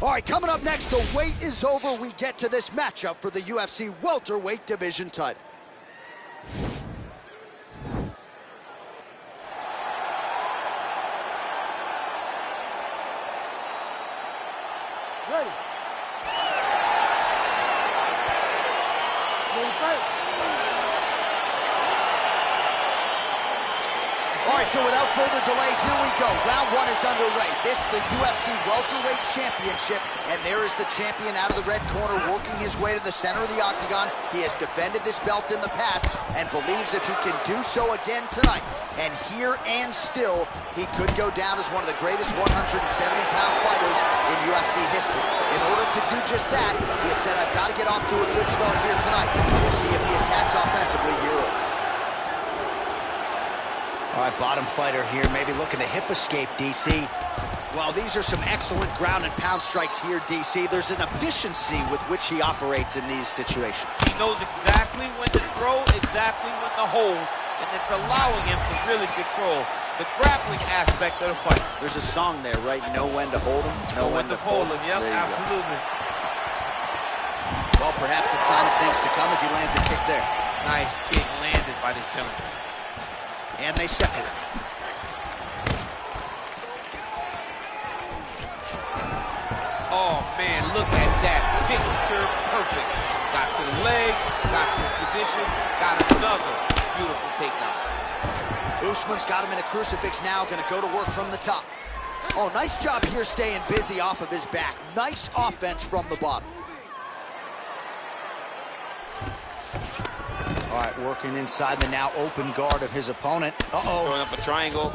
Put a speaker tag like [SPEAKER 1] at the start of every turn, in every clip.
[SPEAKER 1] All right, coming up next, the wait is over. We get to this matchup for the UFC welterweight division title.
[SPEAKER 2] Ready. Ready, fight.
[SPEAKER 1] All right, so without further delay, here we go. Round one is underway. This is the UFC Welterweight Championship, and there is the champion out of the red corner working his way to the center of the octagon. He has defended this belt in the past and believes if he can do so again tonight, and here and still, he could go down as one of the greatest 170-pound fighters in UFC history. In order to do just that, he has said, I've got to get off to a good start here tonight. We'll see if he attacks offensively here early. All right, bottom fighter here, maybe looking to hip escape, DC. Well, these are some excellent ground and pound strikes here, DC. There's an efficiency with which he operates in these situations.
[SPEAKER 3] He knows exactly when to throw, exactly when to hold, and it's allowing him to really control the grappling aspect of the fight.
[SPEAKER 1] There's a song there, right? Know when to hold him, know when to fold him.
[SPEAKER 3] Yep, absolutely.
[SPEAKER 1] Well, perhaps a sign of things to come as he lands a kick there.
[SPEAKER 3] Nice kick landed by the gentleman.
[SPEAKER 1] And they separate.
[SPEAKER 3] Oh, man, look at that. Picture perfect. Got to the leg, got to his position, got another beautiful takedown.
[SPEAKER 1] Usman's got him in a crucifix now, gonna go to work from the top. Oh, nice job here staying busy off of his back. Nice offense from the bottom. All right, working inside the now open guard of his opponent. Uh-oh.
[SPEAKER 3] Throwing up a triangle.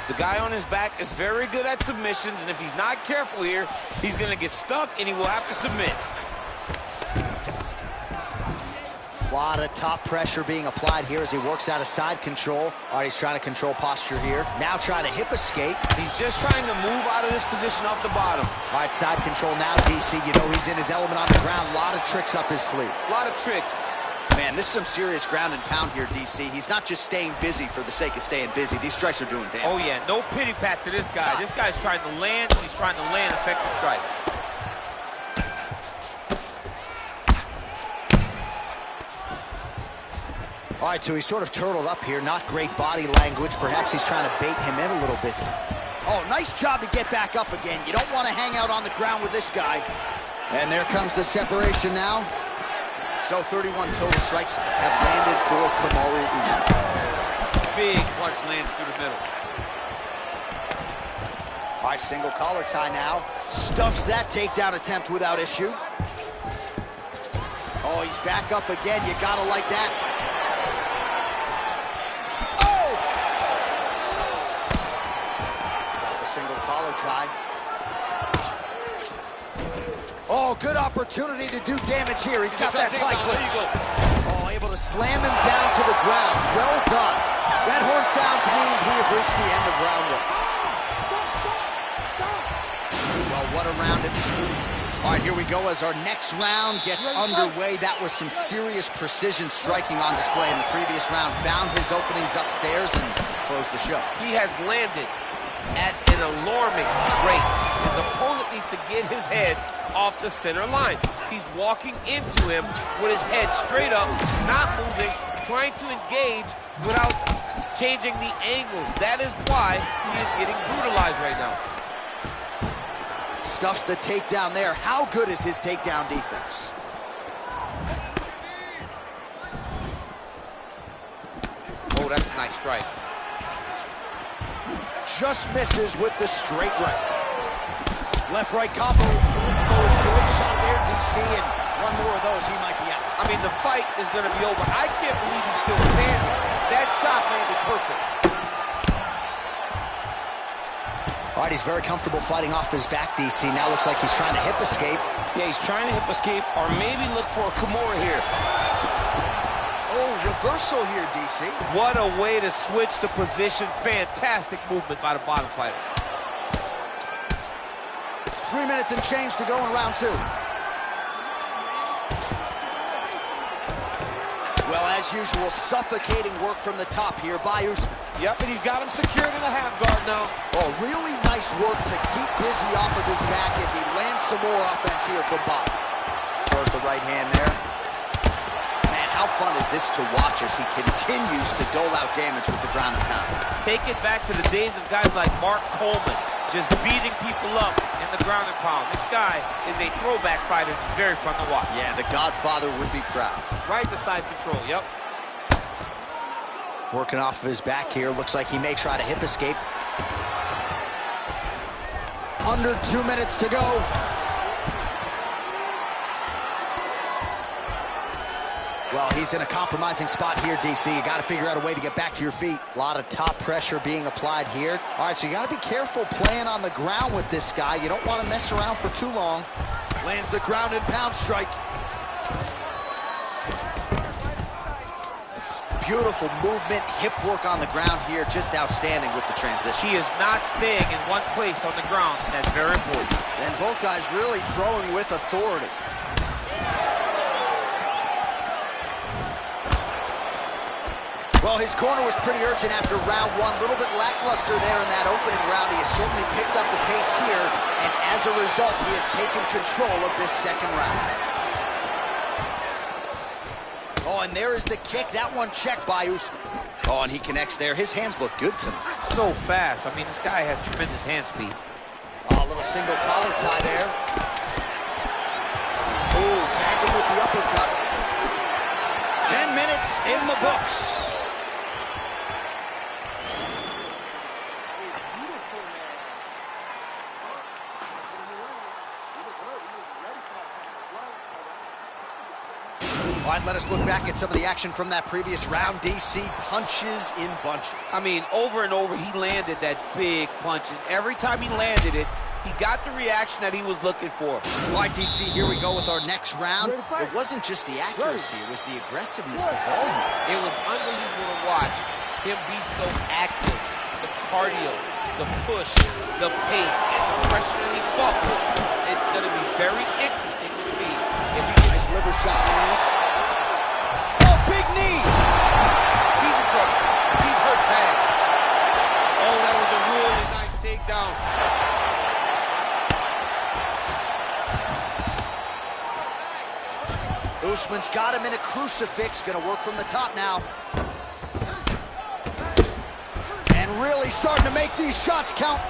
[SPEAKER 3] The guy on his back is very good at submissions, and if he's not careful here, he's going to get stuck, and he will have to submit.
[SPEAKER 1] A lot of top pressure being applied here as he works out of side control. All right, he's trying to control posture here. Now trying to hip escape.
[SPEAKER 3] He's just trying to move out of this position off the bottom.
[SPEAKER 1] All right, side control now, DC. You know he's in his element on the ground. A lot of tricks up his sleeve.
[SPEAKER 3] A lot of tricks.
[SPEAKER 1] Man, this is some serious ground and pound here, DC. He's not just staying busy for the sake of staying busy. These strikes are doing damage.
[SPEAKER 3] Oh, yeah, no pity pat to this guy. This guy's trying to land, and he's trying to land effective strikes.
[SPEAKER 1] All right, so he's sort of turtled up here. Not great body language. Perhaps he's trying to bait him in a little bit. Oh, nice job to get back up again. You don't want to hang out on the ground with this guy. And there comes the separation now. So 31 total strikes have landed for Kamaru Usman.
[SPEAKER 3] Big punch lands through the middle.
[SPEAKER 1] All right, single collar tie now. Stuffs that takedown attempt without issue. Oh, he's back up again. You gotta like that. Oh! Got the single collar tie. Oh, good opportunity to do damage here. He's got that thigh clinch. Oh, able to slam him down to the ground. Well done. That horn sounds means we have reached the end of round one. Well, what a round it. All right, here we go as our next round gets underway. That was some serious precision striking on display in the previous round. Found his openings upstairs and closed the show.
[SPEAKER 3] He has landed at an alarming rate. His opponent needs to get his head off the center line. He's walking into him with his head straight up, not moving, trying to engage without changing the angles. That is why he is getting brutalized right now.
[SPEAKER 1] Stuffs the takedown there. How good is his takedown defense?
[SPEAKER 3] Oh, that's a nice strike.
[SPEAKER 1] Just misses with the straight right. Left-right combo. Great shot there, DC, and one more of those, he might be out.
[SPEAKER 3] I mean, the fight is going to be over. I can't believe he's still standing. That shot landed perfect.
[SPEAKER 1] All right, he's very comfortable fighting off his back, DC. Now looks like he's trying to hip escape.
[SPEAKER 4] Yeah, he's trying to hip escape or maybe look for a Kimura here.
[SPEAKER 1] Oh, reversal here, DC.
[SPEAKER 3] What a way to switch the position. Fantastic movement by the bottom fighter.
[SPEAKER 1] 3 minutes and change to go in round two. Well, as usual, suffocating work from the top here by Usman.
[SPEAKER 4] Yep, and he's got him secured in a half guard now.
[SPEAKER 1] Oh, really nice work to keep busy off of his back as he lands some more offense here from Bob. Throws the right hand there. Man, how fun is this to watch as he continues to dole out damage with the ground and pound.
[SPEAKER 3] Take it back to the days of guys like Mark Coleman, just beating people up in the ground and pound. This guy is a throwback fighter. It's very fun to watch.
[SPEAKER 1] Yeah, the Godfather would be proud.
[SPEAKER 3] Right to side control, yep.
[SPEAKER 1] Working off of his back here. Looks like he may try to hip escape. Under 2 minutes to go. Well, he's in a compromising spot here, DC. You got to figure out a way to get back to your feet. A lot of top pressure being applied here. All right, so you got to be careful playing on the ground with this guy. You don't want to mess around for too long. Lands the ground and pound strike. Beautiful movement, hip work on the ground here. Just outstanding with the transition.
[SPEAKER 3] He is not staying in one place on the ground. That's very important.
[SPEAKER 1] And both guys really throwing with authority. Well, his corner was pretty urgent after round one. A little bit lackluster there in that opening round. He has certainly picked up the pace here, and as a result, he has taken control of this second round. Oh, and there is the kick. That one checked by Usman. Oh, and he connects there. His hands look good tonight.
[SPEAKER 3] So fast. I mean, this guy has tremendous hand speed.
[SPEAKER 1] Oh, a little single collar tie there. Oh, tagged him with the uppercut. 10 minutes in the books. All right, let us look back at some of the action from that previous round. DC punches in bunches.
[SPEAKER 3] I mean, over and over, he landed that big punch, and every time he landed it, he got the reaction that he was looking for.
[SPEAKER 1] All right, DC, here we go with our next round. It wasn't just the accuracy, it was the aggressiveness, the volume.
[SPEAKER 3] It was unbelievable to watch him be so active. The cardio, the push, the pace, and the pressure that he fought with. It's going to be very interesting to see if he
[SPEAKER 1] Nice liver shot, Lewis. Oh, big knee!
[SPEAKER 3] He's in trouble. He's hurt bad. Oh, that was a really nice takedown.
[SPEAKER 1] Usman's got him in a crucifix. Gonna work from the top now. And really starting to make these shots count.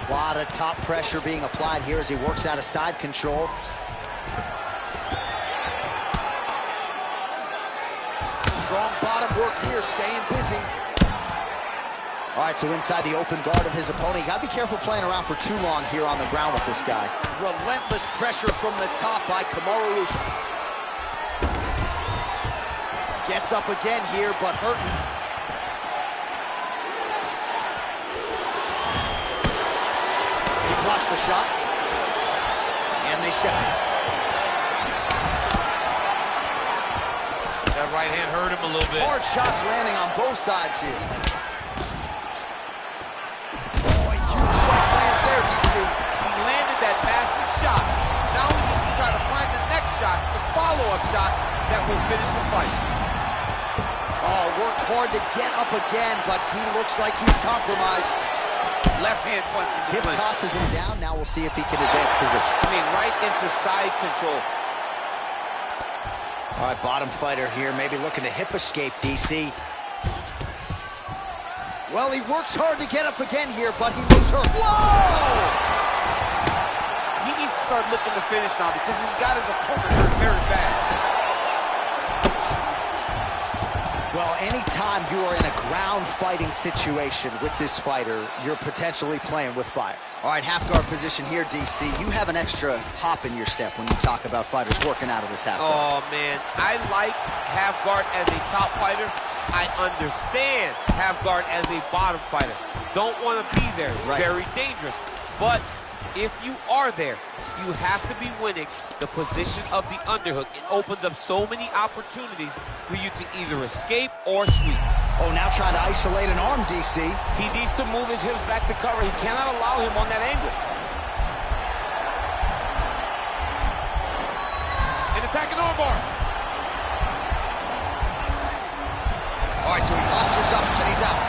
[SPEAKER 1] A lot of top pressure being applied here as he works out of side control. Strong bottom work here, staying busy. All right, so inside the open guard of his opponent. You gotta be careful playing around for too long here on the ground with this guy. Relentless pressure from the top by Kamaru Usman. Gets up again here, but hurting. He blocks the shot. And they separate.
[SPEAKER 3] That right hand hurt him a little bit.
[SPEAKER 1] Hard shots landing on both sides here. Oh, a huge shot lands there, DC.
[SPEAKER 3] He landed that massive shot. Now he needs to try to find the next shot, the follow-up shot that will finish the fight.
[SPEAKER 1] Oh, worked hard to get up again, but he looks like he's compromised.
[SPEAKER 3] Left hand punch in the
[SPEAKER 1] Hip
[SPEAKER 3] clinch.
[SPEAKER 1] tosses him down. Now we'll see if he can advance position.
[SPEAKER 3] I mean, right into side control.
[SPEAKER 1] All right, bottom fighter here, maybe looking to hip escape, DC. Well, he works hard to get up again here, but he looks hurt. Whoa!
[SPEAKER 3] He needs to start looking to finish now because he's got his opponent hurt very bad.
[SPEAKER 1] Well, anytime you are in a ground fighting situation with this fighter, you're potentially playing with fire. All right, half guard position here, DC. You have an extra hop in your step when you talk about fighters working out of this half guard.
[SPEAKER 3] Oh, man. I like half guard as a top fighter. I understand half guard as a bottom fighter. Don't want to be there.
[SPEAKER 1] Right.
[SPEAKER 3] Very dangerous. But if you are there, you have to be winning the position of the underhook. It opens up so many opportunities for you to either escape or sweep.
[SPEAKER 1] Oh, now trying to isolate an arm, DC.
[SPEAKER 4] He needs to move his hips back to cover. He cannot allow him on that angle. An attacking armbar.
[SPEAKER 1] All right, so he postures up, and he's out.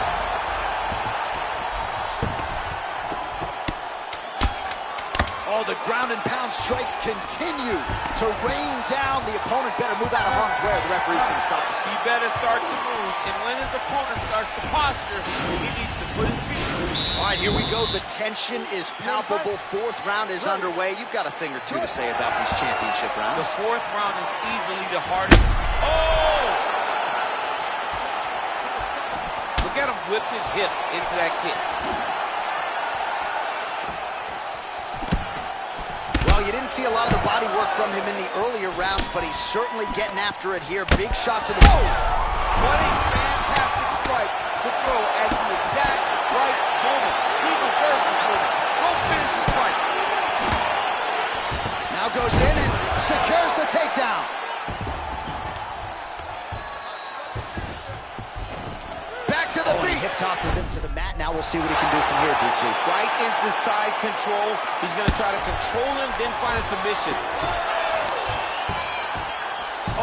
[SPEAKER 1] Oh, the ground and pound strikes continue to rain down. The opponent better move out of harm's way, or the referee's going to stop this.
[SPEAKER 3] He better start to move, and when his opponent starts to posture, he needs to put his feet through.
[SPEAKER 1] All right, here we go. The tension is palpable. Fourth round is underway. You've got a thing or two to say about these championship rounds.
[SPEAKER 3] The fourth round is easily the hardest. Oh! Look at him whip his hip into that kick.
[SPEAKER 1] Well, you didn't see a lot of the body work from him in the earlier rounds, but he's certainly getting after it here. Big shot to the...
[SPEAKER 3] Oh! What a fantastic strike to throw at the exact right moment. He deserves this moment. Go finish his fight.
[SPEAKER 1] Now goes in and secures the takedown. Back to the feet. Hip tosses him to the mat. Now we'll see what he can do from here, DC.
[SPEAKER 4] Right into side control. He's going to try to control him, then find a submission.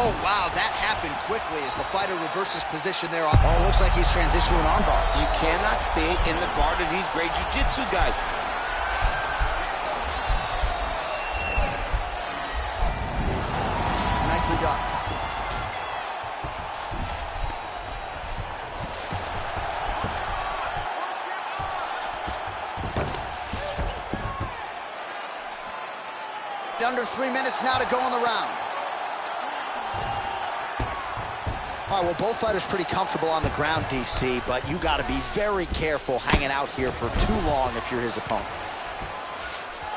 [SPEAKER 1] Oh, wow, that happened quickly as the fighter reverses position there. Oh, looks like he's transitioned to an armbar.
[SPEAKER 4] You cannot stay in the guard of these great jiu-jitsu guys.
[SPEAKER 1] Nicely done. Under 3 minutes now to go in the round. All right, well, both fighters pretty comfortable on the ground, DC, but you got to be very careful hanging out here for too long if you're his opponent.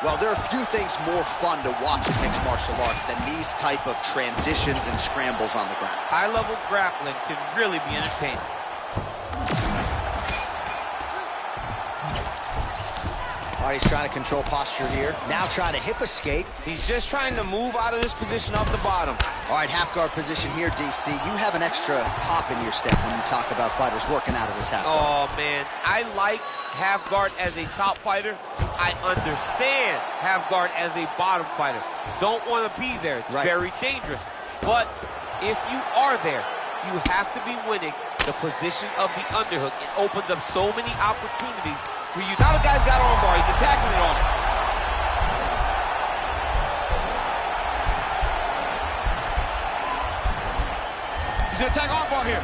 [SPEAKER 1] Well, there are few things more fun to watch in mixed martial arts than these type of transitions and scrambles on the ground.
[SPEAKER 3] High-level grappling can really be entertaining.
[SPEAKER 1] All right, he's trying to control posture here. Now trying to hip escape.
[SPEAKER 4] He's just trying to move out of this position off the bottom.
[SPEAKER 1] All right, half guard position here, DC. You have an extra hop in your step when you talk about fighters working out of this half guard.
[SPEAKER 3] Oh, man, I like half guard as a top fighter. I understand half guard as a bottom fighter. Don't want to be there. It's very dangerous. But if you are there, you have to be winning the position of the underhook. It opens up so many opportunities for you. Now the guy's got armbar. He's attacking it on him. He's going to attack armbar here.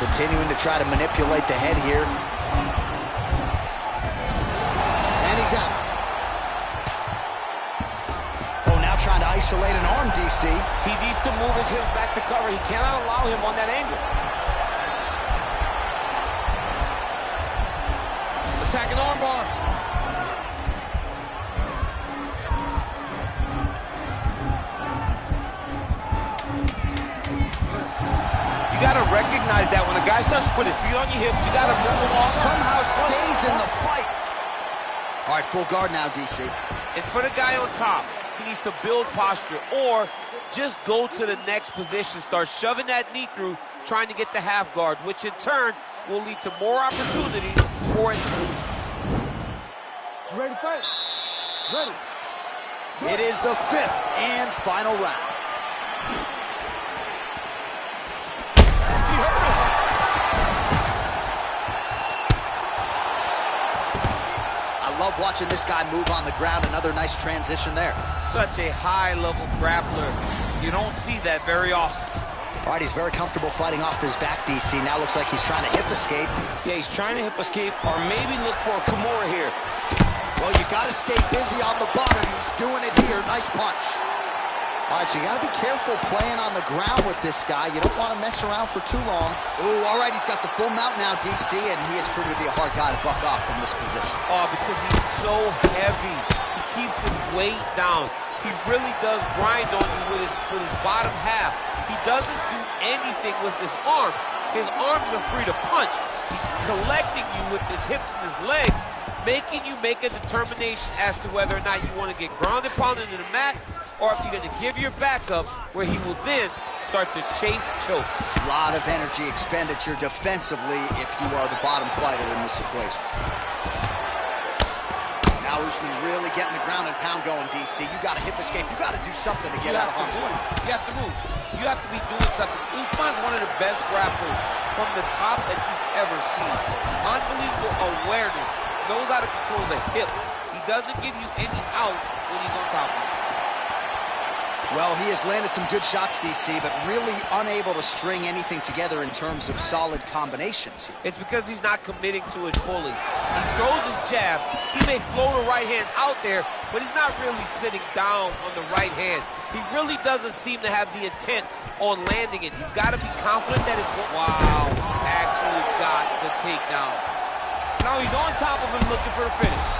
[SPEAKER 1] Continuing to try to manipulate the head here. And he's out. Oh, now trying to isolate an arm, DC.
[SPEAKER 4] He needs to move his hips back to cover. He cannot allow him on that angle. Attacking armbar. You got to recognize that when a guy starts to put his feet on your hips, you got to move him off.
[SPEAKER 1] Somehow stays in the fight. All right, full guard now, DC.
[SPEAKER 3] And for the guy on top, he needs to build posture or just go to the next position, start shoving that knee through, trying to get the half guard, which in turn will lead to more opportunities for it.
[SPEAKER 2] Ready to fight? Ready.
[SPEAKER 1] It is the fifth and final round. I love watching this guy move on the ground. Another nice transition there.
[SPEAKER 3] Such a high-level grappler. You don't see that very often.
[SPEAKER 1] All right, he's very comfortable fighting off his back, DC. Now looks like he's trying to hip escape.
[SPEAKER 4] Yeah, he's trying to hip escape or maybe look for a Kimura here.
[SPEAKER 1] Well, you got to stay busy on the bottom. He's doing it here. Nice punch. All right, so you got to be careful playing on the ground with this guy. You don't want to mess around for too long. Ooh, all right, he's got the full mount now, DC, and he is proving to be a hard guy to buck off from this position.
[SPEAKER 3] Oh, because he's so heavy. He keeps his weight down. He really does grind on you with his bottom half. He doesn't do anything with his arm. His arms are free to punch. He's collecting you with his hips and his legs, making you make a determination as to whether or not you want to get grounded, pounded into the mat, or if you're going to give your back up, where he will then start to chase chokes.
[SPEAKER 1] A lot of energy expenditure defensively if you are the bottom fighter in this equation. Now Now Usman really getting the ground and pound going, DC. You got to hip escape. You got to do something to get out of harm's way.
[SPEAKER 4] You have to move. You have to be doing something. Usman's one of the best grapplers from the top that you've ever seen. Unbelievable awareness. Knows how to control the hip. He doesn't give you any outs when he's on top of you.
[SPEAKER 1] Well, he has landed some good shots, DC, but really unable to string anything together in terms of solid combinations.
[SPEAKER 3] It's because he's not committing to it fully. He throws his jab. He may float a right hand out there, but he's not really sitting down on the right hand. He really doesn't seem to have the intent on landing it. He's got to be confident that it's going. Wow, actually got the takedown. Now he's on top of him looking for the finish.